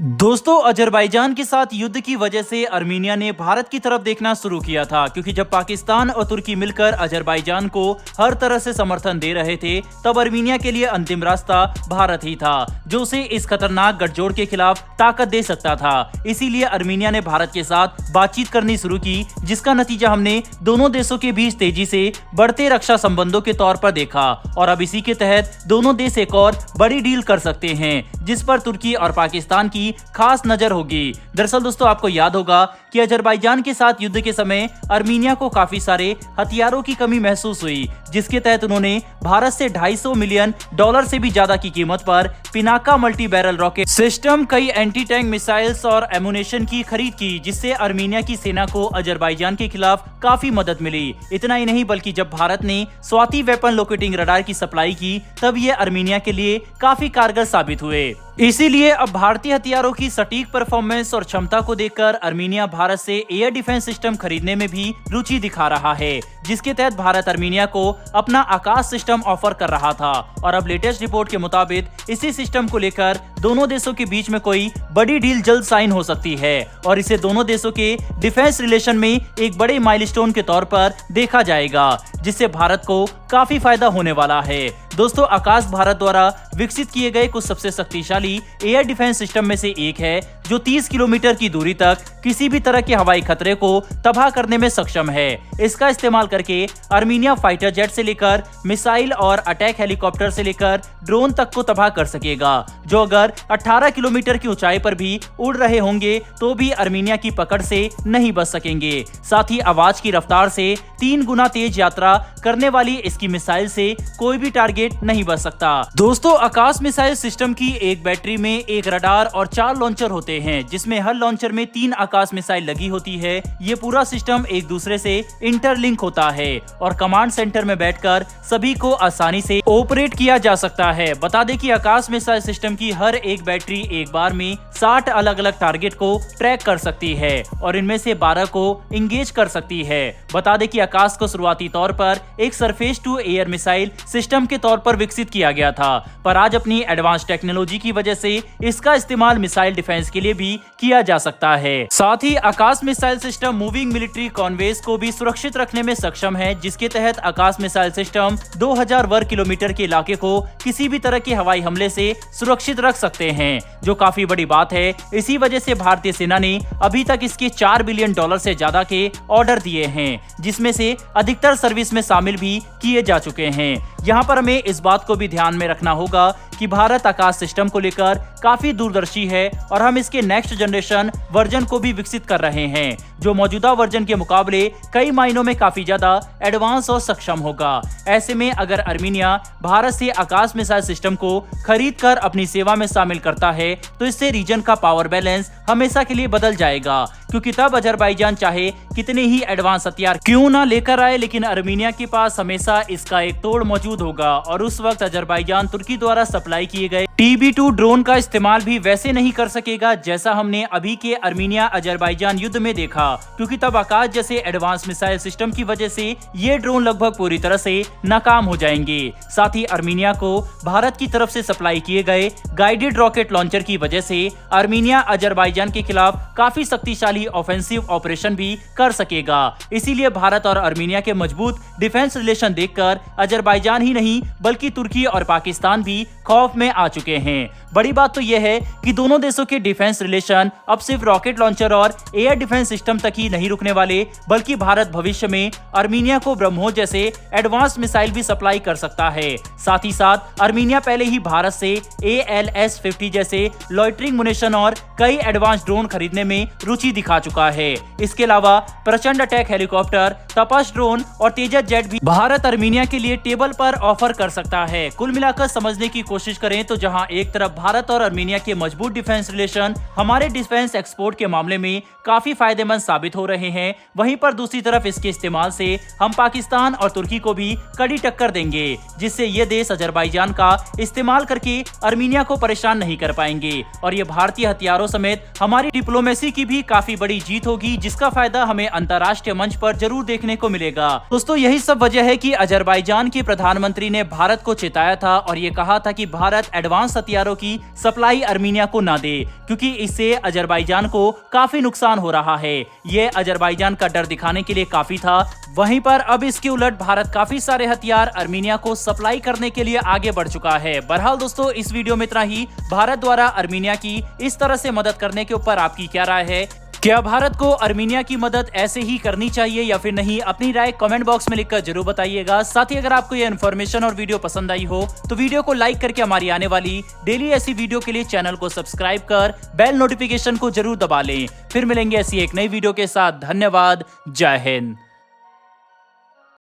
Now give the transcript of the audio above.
दोस्तों, अजरबैजान के साथ युद्ध की वजह से अर्मीनिया ने भारत की तरफ देखना शुरू किया था, क्योंकि जब पाकिस्तान और तुर्की मिलकर अजरबैजान को हर तरह से समर्थन दे रहे थे, तब अर्मीनिया के लिए अंतिम रास्ता भारत ही था, जो उसे इस खतरनाक गठजोड़ के खिलाफ ताकत दे सकता था। इसीलिए अर्मीनिया ने भारत के साथ बातचीत करनी शुरू की, जिसका नतीजा हमने दोनों देशों के बीच तेजी से बढ़ते रक्षा संबंधों के तौर पर देखा। और अब इसी के तहत दोनों देश एक और बड़ी डील कर सकते हैं, जिस पर तुर्की और पाकिस्तान की खास नजर होगी। दरअसल दोस्तों, आपको याद होगा कि अजरबैजान के साथ युद्ध के समय अर्मीनिया को काफी सारे हथियारों की कमी महसूस हुई, जिसके तहत उन्होंने भारत से $250 मिलियन से भी ज्यादा की कीमत पर Pinaka multi barrel rocket system, कई एंटी टैंक मिसाइल्स और एमुनेशन की खरीद की, जिससे अर्मीनिया की सेना को अजरबैजान के खिलाफ काफी मदद मिली। इतना ही नहीं, बल्कि जब भारत ने स्वाति वेपन लोकेटिंग रडार की सप्लाई की, तब ये अर्मीनिया के लिए काफी कारगर साबित हुए। इसीलिए अब भारतीय हथियारों की सटीक परफॉर्मेंस और क्षमता को देखकर अर्मीनिया भारत से एयर डिफेंस सिस्टम खरीदने में भी रुचि दिखा रहा है, जिसके तहत भारत अर्मीनिया को अपना आकाश सिस्टम ऑफर कर रहा था। और अब लेटेस्ट रिपोर्ट के मुताबिक इसी सिस्टम को लेकर दोनों देशों के बीच में कोई बड़ी डील जल्द साइन हो सकती है, और इसे दोनों देशों के डिफेंस रिलेशन में एक बड़े माइलस्टोन के तौर पर देखा जाएगा, जिससे भारत को काफी फायदा होने वाला है। दोस्तों, आकाश भारत द्वारा विकसित किए गए कुछ सबसे शक्तिशाली एयर डिफेंस सिस्टम में से एक है, जो 30 किलोमीटर की दूरी तक किसी भी तरह के हवाई खतरे को तबाह करने में सक्षम है। इसका इस्तेमाल करके अर्मीनिया फाइटर जेट से लेकर मिसाइल और अटैक हेलीकॉप्टर से लेकर ड्रोन तक को तबाह कर सकेगा, जो अगर 18 किलोमीटर की ऊंचाई पर भी उड़ रहे होंगे तो भी अर्मीनिया की पकड़ से नहीं बच सकेंगे। साथ ही आवाज की रफ्तार से 3 गुना तेज यात्रा करने वाली इसकी मिसाइल से कोई भी टारगेट नहीं बच सकता। दोस्तों, आकाश मिसाइल सिस्टम की एक बैटरी में एक रडार और 4 लॉन्चर होते हैं, जिसमें हर लॉन्चर में 3 आकाश मिसाइल लगी होती है। ये पूरा सिस्टम एक दूसरे से इंटरलिंक होता है और कमांड सेंटर में बैठकर सभी को आसानी से ऑपरेट किया जा सकता है। बता दें कि आकाश मिसाइल सिस्टम की हर एक बैटरी एक बार में 60 अलग अलग टारगेट को ट्रैक कर सकती है और इनमें से 12 को इंगेज कर सकती है। बता दें कि आकाश को शुरुआती तौर पर एक surface to air missile system के तौर पर विकसित किया गया था, पर आज अपनी एडवांस टेक्नोलॉजी की वजह से इसका इस्तेमाल मिसाइल डिफेंस के लिए भी किया जा सकता है। साथ ही आकाश missile system moving military Conway's को भी सुरक्षित रखने में सक्षम है, जिसके तहत आकाश मिसाइल सिस्टम 2000 वर्ग किलोमीटर के इलाके को किसी भी तरह के हवाई हमले से सुरक्षित रख सकते हैं, जो काफी बड़ी बात है। इसी वजह से भारतीय सेना ने अभी तक इसके $4 बिलियन से ज्यादा के ऑर्डर दिए हैं, जिसमें से अधिकतर सर्विस में शामिल भी किए जा चुके हैं। यहाँ पर हमें इस बात को भी ध्यान में रखना होगा कि भारत आकाश सिस्टम को लेकर काफी दूरदर्शी है और हम इसके नेक्स्ट जनरेशन वर्जन को भी विकसित कर रहे हैं, जो मौजूदा वर्जन के मुकाबले कई मायनों में काफी ज्यादा एडवांस और सक्षम होगा। ऐसे में अगर अर्मीनिया भारत से आकाश मिसाइल सिस्टम को खरीद कर अपनी सेवा में शामिल करता है, तो इससे रीजन का पावर बैलेंस हमेशा के लिए बदल जाएगा, क्योंकि तब अजरबैजान चाहे कितने ही एडवांस हथियार क्यों ना लेकर आए, लेकिन अर्मीनिया के पास हमेशा इसका एक तोड़ मौजूद होगा। और उस वक्त अजरबैजान तुर्की द्वारा सप्लाई किए गए TB2 ड्रोन का इस्तेमाल भी वैसे नहीं कर सकेगा जैसा हमने अभी के अर्मीनिया अजरबैजान युद्ध में देखा, क्योंकि तब आकाश जैसे एडवांस मिसाइल सिस्टम की वजह से ये ड्रोन लगभग पूरी तरह से नाकाम हो जाएंगे। साथ ही अर्मीनिया को भारत की तरफ से सप्लाई किए गए गाइडेड रॉकेट लॉन्चर की वजह से अर्मीनिया अजरबैजान के खिलाफ काफी शक्तिशाली ऑफेंसिव ऑपरेशन भी कर सकेगा। इसीलिए भारत और अर्मीनिया के मजबूत डिफेंस रिलेशन देखकर अजरबैजान ही नहीं, बल्कि तुर्की और पाकिस्तान भी खौफ में आ चुके हैं। बड़ी बात तो यह है कि दोनों देशों के डिफेंस रिलेशन अब सिर्फ रॉकेट लॉन्चर और एयर डिफेंस सिस्टम तक ही नहीं रुकने वाले, बल्कि भारत भविष्य में अर्मीनिया को ब्रह्मोस जैसे एडवांस मिसाइल भी सप्लाई कर सकता है। साथ ही साथ अर्मीनिया पहले ही भारत से ALS-50 जैसे लॉइटरिंग मुनिशन और कई एडवांस ड्रोन खरीदने में रुचि दिखा चुका है। इसके अलावा प्रचंड अटैक हेलीकॉप्टर, तपस ड्रोन और तेजस जेट भी भारत अर्मीनिया के लिए टेबल पर ऑफर कर सकता है। कुल मिलाकर समझने की कोशिश करें तो जहां एक तरफ भारत और अर्मीनिया के मजबूत डिफेंस रिलेशन हमारे डिफेंस एक्सपोर्ट के मामले में काफी फायदेमंद साबित हो रहे हैं, वहीं पर दूसरी तरफ इसके इस्तेमाल से हम पाकिस्तान और तुर्की को भी कड़ी टक्कर देंगे, जिससे ये देश अजरबैजान का इस्तेमाल करके अर्मीनिया को परेशान नहीं कर पाएंगे। और ये भारतीय हथियारों समेत हमारी डिप्लोमेसी की भी काफी बड़ी जीत होगी, जिसका फायदा हमें अंतर्राष्ट्रीय मंच पर जरूर देखने को मिलेगा। दोस्तों, यही सब वजह है कि अजरबैजान के प्रधानमंत्री ने भारत को चेताया था और ये कहा था कि भारत एडवांस हथियारों की सप्लाई अर्मीनिया को ना दे, क्योंकि इससे अजरबैजान को काफी नुकसान हो रहा है। ये अजरबैजान का डर दिखाने के लिए काफी था। वहीं पर अब इसके उलट भारत काफी सारे हथियार अर्मीनिया को सप्लाई करने के लिए आगे बढ़ चुका है। बहरहाल दोस्तों, इस वीडियो में इतना ही। भारत द्वारा अर्मीनिया की इस तरह से मदद करने के ऊपर आपकी क्या राय है? क्या भारत को अर्मीनिया की मदद ऐसे ही करनी चाहिए या फिर नहीं? अपनी राय कमेंट बॉक्स में लिखकर जरूर बताइएगा। साथ ही अगर आपको यह इन्फॉर्मेशन और वीडियो पसंद आई हो तो वीडियो को लाइक करके हमारी आने वाली डेली ऐसी वीडियो के लिए चैनल को सब्सक्राइब कर बेल नोटिफिकेशन को जरूर दबा लें। फिर मिलेंगे ऐसी एक नई वीडियो के साथ। धन्यवाद। जय हिंद।